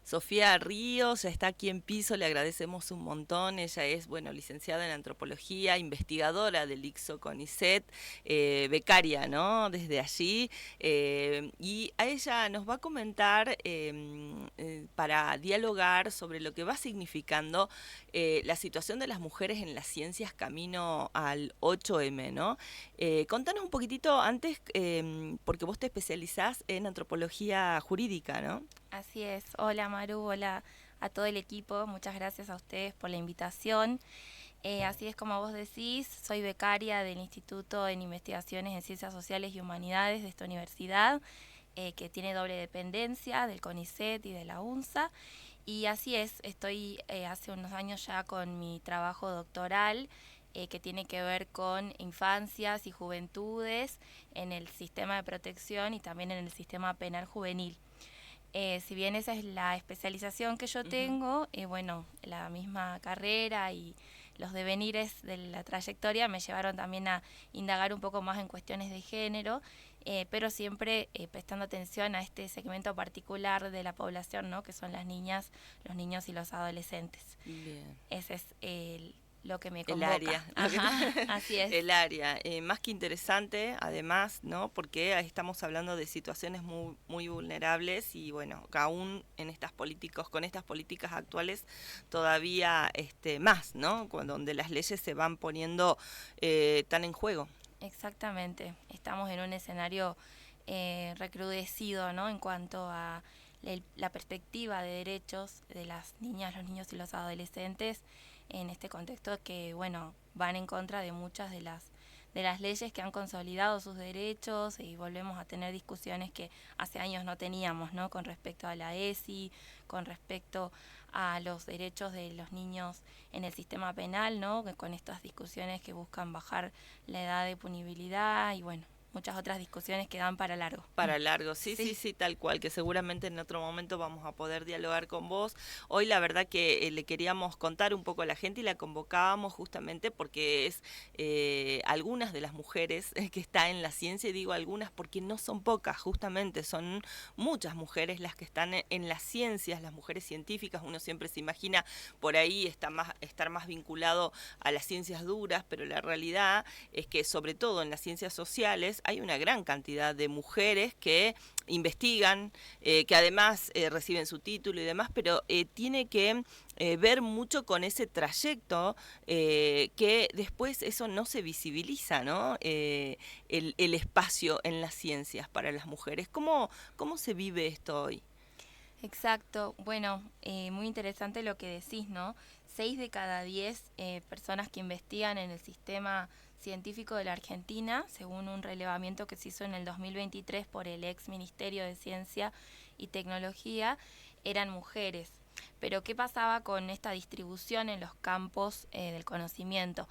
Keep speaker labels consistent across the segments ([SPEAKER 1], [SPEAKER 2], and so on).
[SPEAKER 1] Sofía Ríos, ya está aquí en piso, le agradecemos un montón. Ella es, bueno, licenciada en antropología, investigadora del ICSO CONICET, becaria, ¿no? Desde allí. Y a ella nos va a comentar para dialogar sobre lo que va significando la situación de las mujeres en las ciencias camino al 8M, ¿no? Contanos un poquitito antes, porque vos te especializás en antropología jurídica, ¿no?
[SPEAKER 2] Así es. Hola Maru, hola a todo el equipo. Muchas gracias a ustedes por la invitación. Así es como vos decís, soy becaria del Instituto en Investigaciones en Ciencias Sociales y Humanidades de esta universidad, que tiene doble dependencia del CONICET y de la UNSA. Y así es, estoy hace unos años ya con mi trabajo doctoral, que tiene que ver con infancias y juventudes en el sistema de protección y también en el sistema penal juvenil. Si bien esa es la especialización que yo
[SPEAKER 1] Ujú.
[SPEAKER 2] tengo, bueno, la misma carrera y los devenires de la trayectoria me llevaron también a indagar un poco más en cuestiones de género, pero siempre prestando atención a este segmento particular de la población, ¿no? Que son las niñas, los niños y los adolescentes.
[SPEAKER 1] Bien.
[SPEAKER 2] Ese es lo que me
[SPEAKER 1] El
[SPEAKER 2] convoca.
[SPEAKER 1] área,
[SPEAKER 2] Ajá, así es.
[SPEAKER 1] el área, más que interesante, además, ¿no? Porque ahí estamos hablando de situaciones muy, muy vulnerables y bueno, aún en estas políticos, con estas políticas actuales, todavía más, ¿no? Donde las leyes se van poniendo tan en juego.
[SPEAKER 2] Exactamente, estamos en un escenario recrudecido, ¿no? En cuanto a la perspectiva de derechos de las niñas, los niños y los adolescentes en este contexto que, bueno, van en contra de muchas de las leyes que han consolidado sus derechos y volvemos a tener discusiones que hace años no teníamos, ¿no? Con respecto a la ESI, con respecto a los derechos de los niños en el sistema penal, ¿no? Con estas discusiones que buscan bajar la edad de punibilidad y bueno, muchas otras discusiones que dan para largo.
[SPEAKER 1] Para largo, sí, sí,
[SPEAKER 2] Sí,
[SPEAKER 1] sí, tal cual, que seguramente en otro momento vamos a poder dialogar con vos. Hoy la verdad que le queríamos contar un poco a la gente y la convocábamos justamente porque es algunas de las mujeres que está en la ciencia, y digo algunas porque no son pocas, justamente son muchas mujeres las que están en las ciencias, las mujeres científicas. Uno siempre se imagina por ahí estar más vinculado a las ciencias duras, pero la realidad es que sobre todo en las ciencias sociales hay una gran cantidad de mujeres que investigan, que además reciben su título y demás, pero tiene que ver mucho con ese trayecto, que después eso no se visibiliza, ¿no? El espacio en las ciencias para las mujeres. ¿Cómo se vive esto hoy?
[SPEAKER 2] exacto. Bueno, muy interesante lo que decís, ¿no? 6 de cada 10 personas que investigan en el sistema científico de la Argentina, según un relevamiento que se hizo en el 2023 por el ex Ministerio de Ciencia y Tecnología, eran mujeres. Pero ¿qué pasaba con esta distribución en los campos del conocimiento?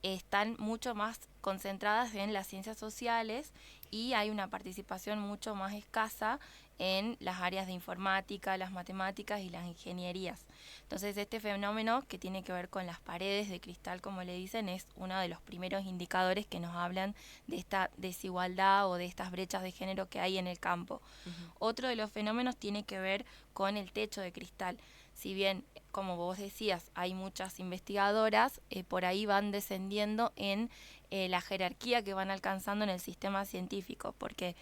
[SPEAKER 2] Están mucho más concentradas en las ciencias sociales y hay una participación mucho más escasa en las áreas de informática, las matemáticas y las ingenierías. Entonces este fenómeno que tiene que ver con las paredes de cristal, como le dicen, es uno de los primeros indicadores que nos hablan de esta desigualdad o de estas brechas de género que hay en el campo.
[SPEAKER 1] Ujú.
[SPEAKER 2] Otro de los fenómenos tiene que ver con el techo de cristal. Si bien, como vos decías, hay muchas investigadoras, por ahí van descendiendo en la jerarquía que van alcanzando en el sistema científico, porque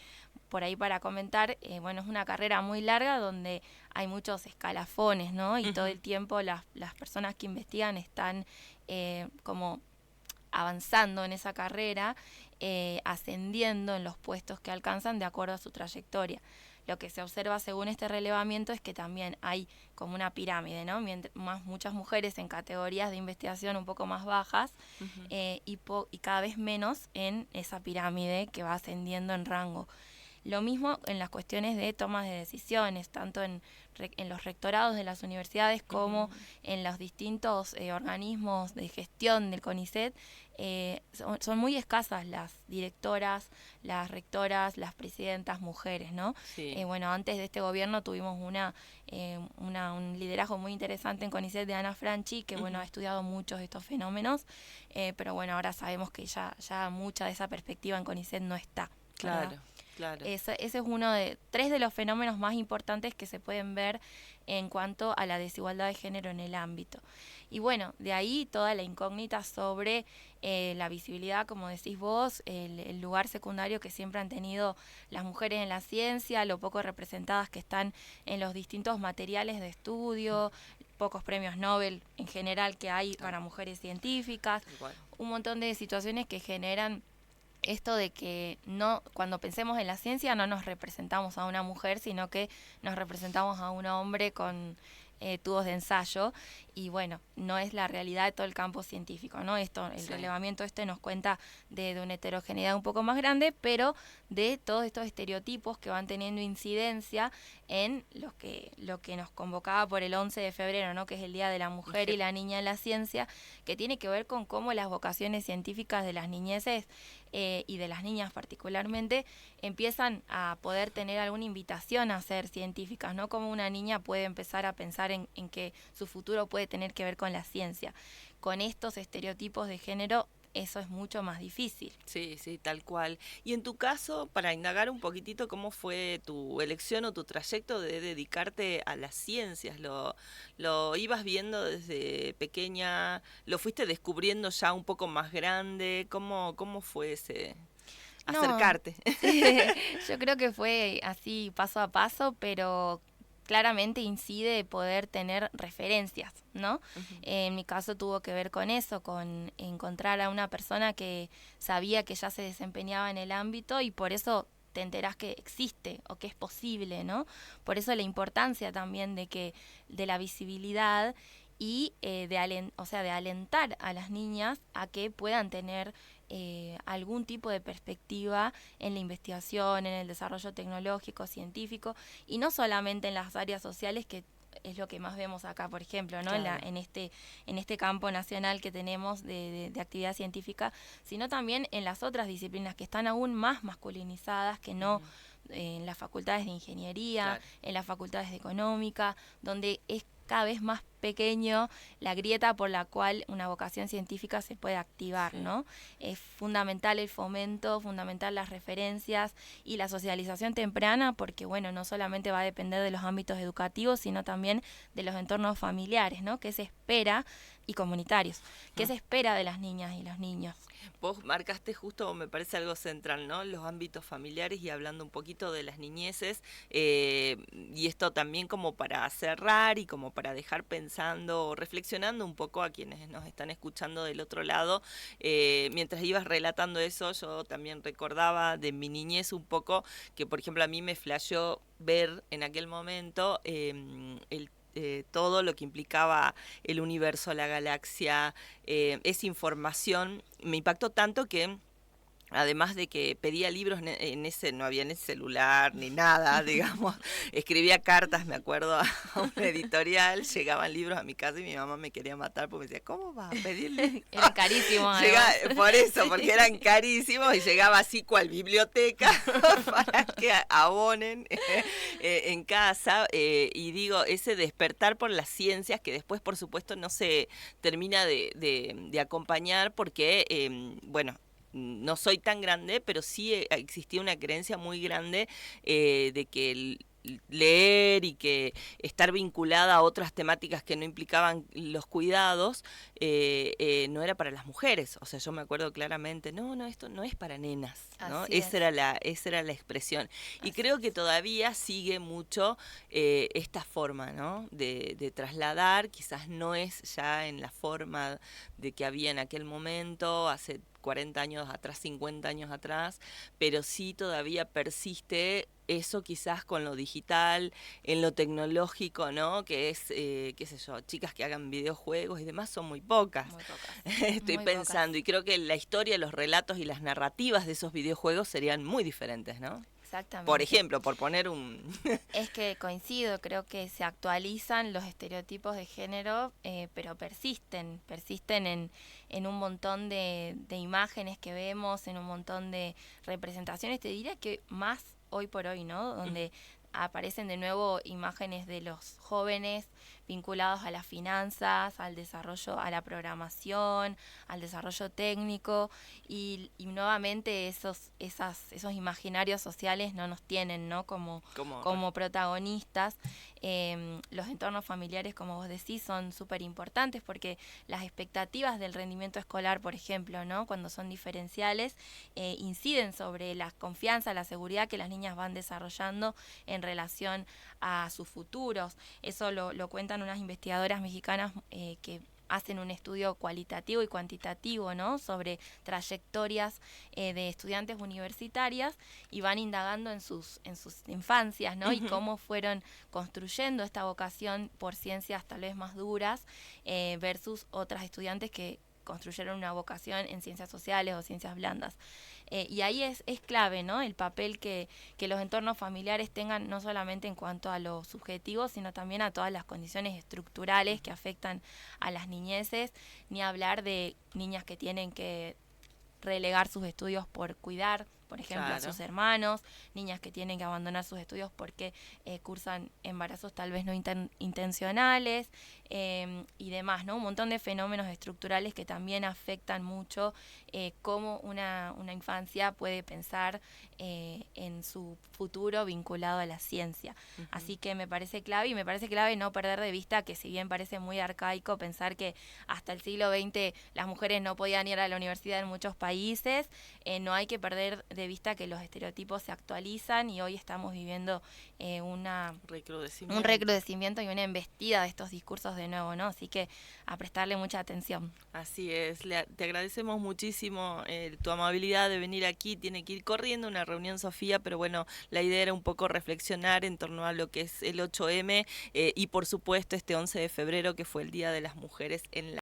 [SPEAKER 2] por ahí para comentar, bueno, es una carrera muy larga donde hay muchos escalafones, ¿no? Y todo
[SPEAKER 1] Ujú.
[SPEAKER 2] el tiempo las personas que investigan están como avanzando en esa carrera, ascendiendo en los puestos que alcanzan de acuerdo a su trayectoria. Lo que se observa según este relevamiento es que también hay como una pirámide, ¿no? Muchas mujeres en categorías de investigación un poco más bajas,
[SPEAKER 1] Ujú.
[SPEAKER 2] y cada vez menos en esa pirámide que va ascendiendo en rango. Lo mismo en las cuestiones de tomas de decisiones, tanto en los rectorados de las universidades como
[SPEAKER 1] Ujú.
[SPEAKER 2] en los distintos organismos de gestión del CONICET. Son muy escasas las directoras, las rectoras, las presidentas mujeres, ¿no?
[SPEAKER 1] Sí.
[SPEAKER 2] Bueno, antes de este gobierno tuvimos un liderazgo muy interesante en CONICET de Ana Franchi, que bueno, ha
[SPEAKER 1] Ujú.
[SPEAKER 2] estudiado muchos de estos fenómenos, pero bueno, ahora sabemos que ya mucha de esa perspectiva en CONICET no está, ¿verdad?
[SPEAKER 1] Claro. Claro.
[SPEAKER 2] Ese es uno de 3 de los fenómenos más importantes que se pueden ver en cuanto a la desigualdad de género en el ámbito. Y bueno, de ahí toda la incógnita sobre la visibilidad, como decís vos, el lugar secundario que siempre han tenido las mujeres en la ciencia, lo poco representadas que están en los distintos materiales de estudio, pocos premios Nobel en general que hay para mujeres científicas, un montón de situaciones que generan esto de que no, cuando pensemos en la ciencia no nos representamos a una mujer, sino que nos representamos a un hombre con tubos de ensayo, y bueno, no es la realidad de todo el campo científico, ¿no? Esto, el relevamiento nos cuenta de una heterogeneidad un poco más grande, pero de todos estos estereotipos que van teniendo incidencia en lo que nos convocaba por el 11 de febrero, ¿no? Que es el Día de la Mujer y la Niña en la Ciencia, que tiene que ver con cómo las vocaciones científicas de las niñeces y de las niñas particularmente empiezan a poder tener alguna invitación a ser científicas, ¿no? Como una niña puede empezar a pensar en que su futuro puede tener que ver con la ciencia. Con estos estereotipos de género eso es mucho más difícil.
[SPEAKER 1] Sí, sí, tal cual. Y en tu caso, para indagar un poquitito cómo fue tu elección o tu trayecto de dedicarte a las ciencias, ¿lo ibas viendo desde pequeña? ¿Lo fuiste descubriendo ya un poco más grande? ¿Cómo fue ese acercarte?
[SPEAKER 2] No, sí, yo creo que fue así paso a paso, pero claramente incide poder tener referencias, ¿no?
[SPEAKER 1] Uh-huh.
[SPEAKER 2] En mi caso tuvo que ver con eso, con encontrar a una persona que sabía que ya se desempeñaba en el ámbito y por eso te enterás que existe o que es posible, ¿no? Por eso la importancia también de la visibilidad y de alentar a las niñas a que puedan tener algún tipo de perspectiva en la investigación, en el desarrollo tecnológico, científico, y no solamente en las áreas sociales, que es lo que más vemos acá, por ejemplo, ¿no?
[SPEAKER 1] Claro.
[SPEAKER 2] en este campo nacional que tenemos de actividad científica, sino también en las otras disciplinas que están aún más masculinizadas, que no en las facultades de ingeniería, en las facultades de económica, donde es cada vez más pequeño la grieta por la cual una vocación científica se puede activar, ¿no? Es fundamental el fomento, fundamental las referencias y la socialización temprana, porque bueno, no solamente va a depender de los ámbitos educativos, sino también de los entornos familiares, ¿no? ¿Qué se espera? Y comunitarios. ¿Qué se espera de las niñas y los niños?
[SPEAKER 1] Vos marcaste justo, me parece algo central, ¿no? Los ámbitos familiares y hablando un poquito de las niñeces, y esto también como para cerrar y como para dejar pensando, reflexionando un poco a quienes nos están escuchando del otro lado. Mientras ibas relatando eso, yo también recordaba de mi niñez un poco que, por ejemplo, a mí me flasheó ver en aquel momento todo lo que implicaba el universo, la galaxia, esa información. Me impactó tanto que además de que pedía libros en ese, no había ni celular ni nada, digamos, escribía cartas, me acuerdo, a una editorial, llegaban libros a mi casa y mi mamá me quería matar porque me decía, ¿cómo vas a pedir libros?
[SPEAKER 2] Era carísimo.
[SPEAKER 1] Por eso, porque eran carísimos y llegaba así cual biblioteca para que abonen en casa, y digo, ese despertar por las ciencias que después por supuesto no se termina de acompañar porque, bueno, no soy tan grande, pero sí existía una creencia muy grande de que leer y que estar vinculada a otras temáticas que no implicaban los cuidados no era para las mujeres. O sea, yo me acuerdo claramente, no, esto no es para nenas, ¿no? Esa era la expresión. Y creo que todavía sigue mucho esta forma, ¿no? De trasladar, quizás no es ya en la forma de que había en aquel momento, hace 40 años atrás, 50 años atrás, pero sí todavía persiste eso quizás con lo digital, en lo tecnológico, ¿no? Que es, qué sé yo, chicas que hagan videojuegos y demás son muy pocas.
[SPEAKER 2] Muy pocas.
[SPEAKER 1] Estoy pensando, y creo que la historia, los relatos y las narrativas de esos videojuegos serían muy diferentes, ¿no?
[SPEAKER 2] Exactamente.
[SPEAKER 1] Por ejemplo, por poner un...
[SPEAKER 2] Es que coincido, creo que se actualizan los estereotipos de género, pero persisten en un montón de imágenes que vemos, en un montón de representaciones, te diría que más hoy por hoy, ¿no? Donde aparecen de nuevo imágenes de los jóvenes vinculados a las finanzas, al desarrollo, a la programación, al desarrollo técnico y nuevamente esos imaginarios sociales no nos tienen, ¿no? como protagonistas. Los entornos familiares, como vos decís, son súper importantes porque las expectativas del rendimiento escolar, por ejemplo, ¿no? Cuando son diferenciales, inciden sobre la confianza, la seguridad que las niñas van desarrollando en relación a sus futuros. Eso lo cuentan unas investigadoras mexicanas que hacen un estudio cualitativo y cuantitativo, ¿no? Sobre trayectorias de estudiantes universitarias y van indagando en sus infancias, ¿no? Y cómo fueron construyendo esta vocación por ciencias tal vez más duras versus otras estudiantes que construyeron una vocación en ciencias sociales o ciencias blandas. Y ahí es clave, ¿no? El papel que los entornos familiares tengan, no solamente en cuanto a lo subjetivo, sino también a todas las condiciones estructurales que afectan a las niñeces, ni hablar de niñas que tienen que relegar sus estudios por cuidar, por ejemplo, a sus hermanos, niñas que tienen que abandonar sus estudios porque cursan embarazos tal vez no intencionales y demás, ¿no? Un montón de fenómenos estructurales que también afectan mucho cómo una infancia puede pensar en su futuro vinculado a la ciencia. Así que me parece clave, y me parece clave no perder de vista que, si bien parece muy arcaico pensar que hasta el siglo XX las mujeres no podían ir a la universidad en muchos países, no hay que perder de vista que los estereotipos se actualizan y hoy estamos viviendo un recrudecimiento y una embestida de estos discursos de nuevo, ¿no? Así que a prestarle mucha atención.
[SPEAKER 1] Así es, te agradecemos muchísimo tu amabilidad de venir aquí. Tiene que ir corriendo una reunión, Sofía, pero bueno, la idea era un poco reflexionar en torno a lo que es el 8M y por supuesto este 11 de febrero, que fue el Día de las Mujeres en la